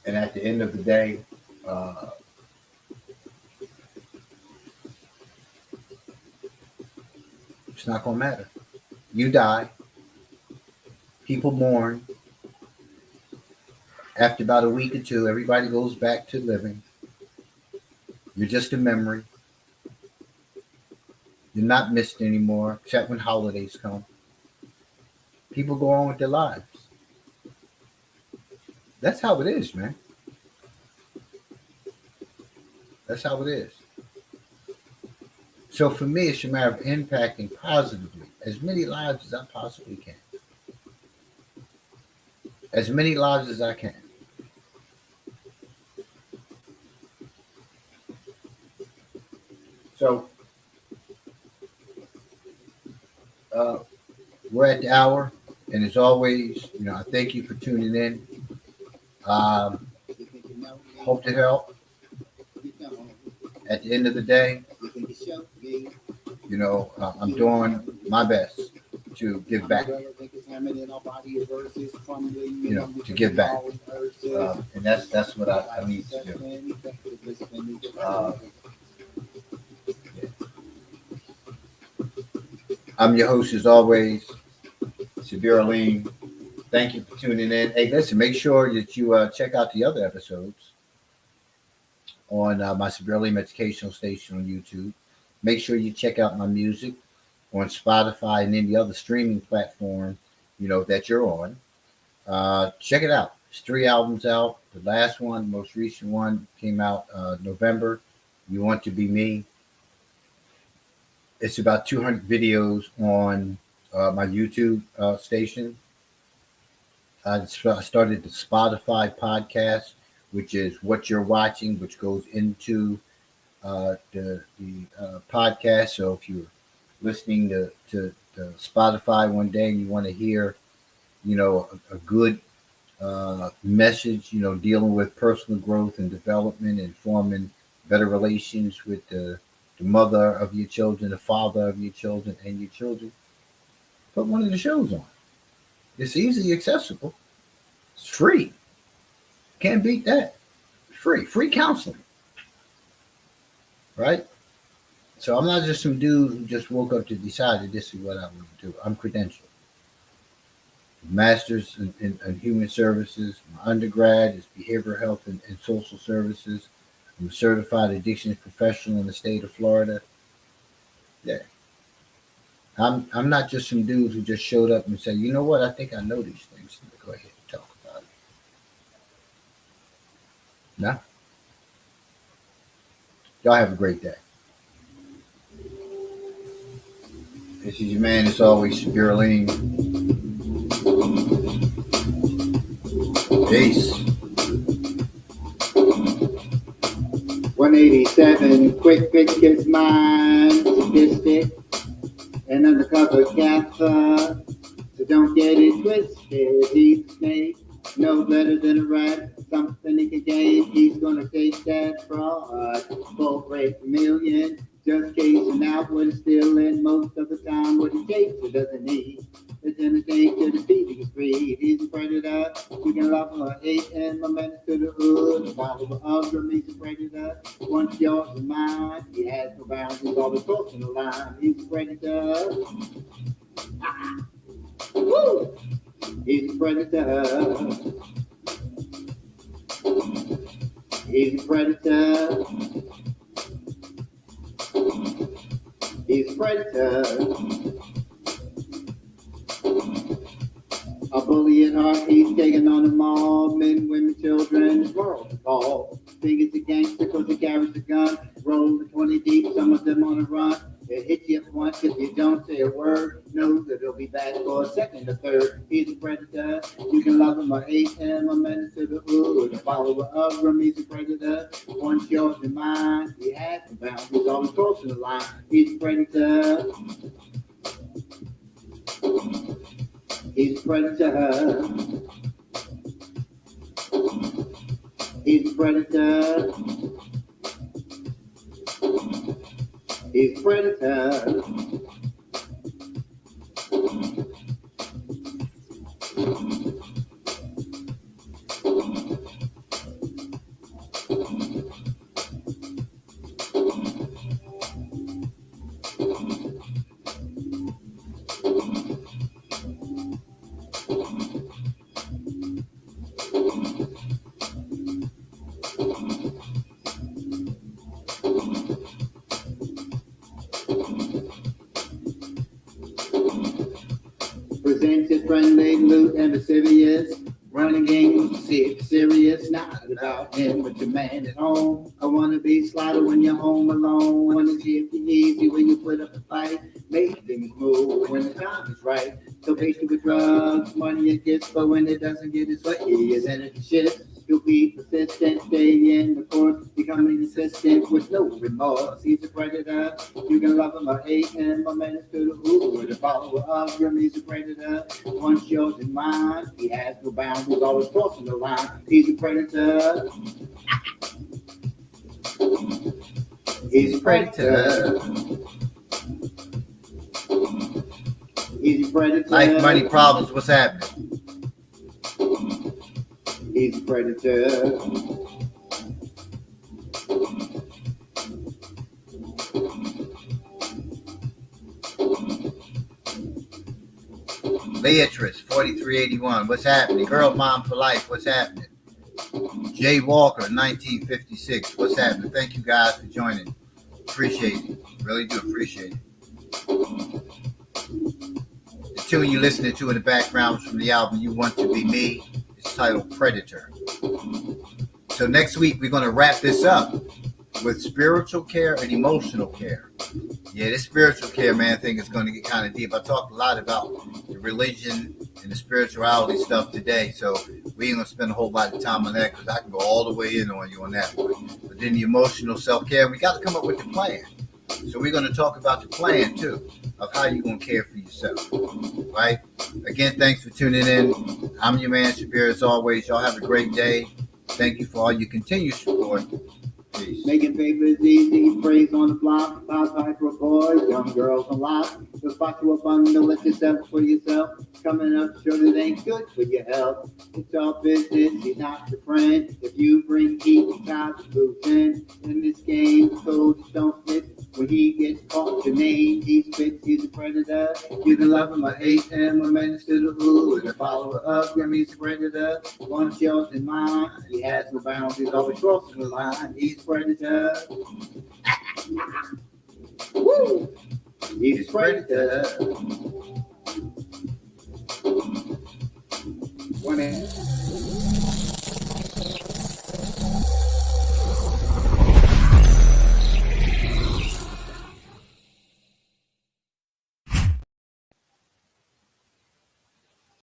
And at the end of the day, it's not going to matter. You die. People mourn. After about a week or two, everybody goes back to living. You're just a memory. You're not missed anymore, except when holidays come. People go on with their lives. That's how it is, man. That's how it is. So for me, it's a matter of impacting positively as many lives as I possibly can. As many lives as I can. So we're at the hour, and as always, I thank you for tuning in. Hope to help. At the end of the day, I'm doing my best to give back. To give back, and that's what I need to do. I'm your host as always, Sabir Alim. Thank you for tuning in. Hey, listen, make sure that you check out the other episodes on my Sabir Alim educational station on YouTube. Make sure you check out my music on Spotify and any other streaming platform, that you're on. Check it out. There's 3 albums out. The last one, the most recent one, came out November. You Want to Be Me. It's about 200 videos on my YouTube station. I started the Spotify podcast, which is what you're watching, which goes into the podcast. So if you're listening to Spotify one day and you want to hear, a good message, dealing with personal growth and development and forming better relations with the mother of your children, the father of your children, and your children, put one of the shows on. It's easily accessible. It's free. Can't beat that. Free counseling. Right? So I'm not just some dude who just woke up to decide that this is what I want to do. I'm credentialed. Master's in Human Services. My undergrad is Behavioral Health and Social Services. I'm a certified addictions professional in the state of Florida. Yeah. I'm not just some dude who just showed up and said, you know what, I think I know these things. Go ahead and talk about it. No. Y'all have a great day. This is your man, as always, Sabir Alim. Peace. 187, quick is mine, sadistic, and undercover gaffer, so don't get it twisted. He's a snake, no better than a rat, something he can gain, he's gonna take that fraud, full break a million, just casing out what is stealing, most of the time what he takes he doesn't need. It's in the day to the TV free. He's a predator. We can love her hate and my menace to the hood. Follow of him, he's a predator. Once yours and mine, he has no boundaries, always crossing the line. He's a predator. Woo! He's a predator. He's a predator. He's a predator. A bully at heart, he's taking on them all. Men, women, children, the world is all. Think it's a gangster cause he carries a gun. Roll the 20 deep, some of them on the run. It hits you once if you don't say a word. Know that he'll be back for a second or third. He's a predator. You can love him or hate him. A menace to the hood. A follower of him. He's a predator. Once yours and mine. He has the boundaries. Always crossing the line. He's a predator. He's a predator. He's a predator. He's a predator. Presented friendly, loot, and lascivious. Running game, see it serious. Not about him, but your man at home. I wanna be slaughter when you're home alone. Wanna see if you're easy when you put up a fight. Make things move when the time is right. So patient with drugs, money it gets, but when it doesn't get his way, he is energy shifts. You'll be persistent, stay in the course, becoming insistent with no remorse. He's a predator. You can love him or hate him, a menace to the hood, a follower of him. He's a predator. Once yours and mine, he has no boundaries, always crossing the line. He's a predator. He's a predator. He's a predator. Life, money, problems, what's happening? He's a predator. Beatrice, 4381, what's happening? Girl Mom for Life, what's happening? Jay Walker, 1956, what's happening? Thank you guys for joining. Appreciate it. Really do appreciate it. The tune you're listening to in the background is from the album You Want to Be Me. It's titled Predator. So next week, we're going to wrap this up with spiritual care and emotional care. Yeah, this spiritual care, man, thing is going to get kind of deep. I talked a lot about the religion and the spirituality stuff today, so we ain't going to spend a whole lot of time on that because I can go all the way in on you on that one. But then the emotional self-care, we got to come up with the plan. So we're going to talk about the plan, too, of how you're going to care for yourself, right? Again, thanks for tuning in. I'm your man, Shabir, as always. Y'all have a great day. Thank you for all your continued support. Peace. Making papers easy, praise on the block, loud high for boys, young girls a lot. The spot to a bundle, let yourself for yourself. Coming up short, it ain't good for your health. It's all business, he's not your friend. If you bring heat, you got to lose in this game, so just don't slip. When he gets caught, your name, he spits, he's a predator. You can love him or hate him, a menace to the hood, a follower of him, he's a predator. Once yours and mine, he has no boundaries, always crossing the line, he's a predator. Woo! He's a predator. 20.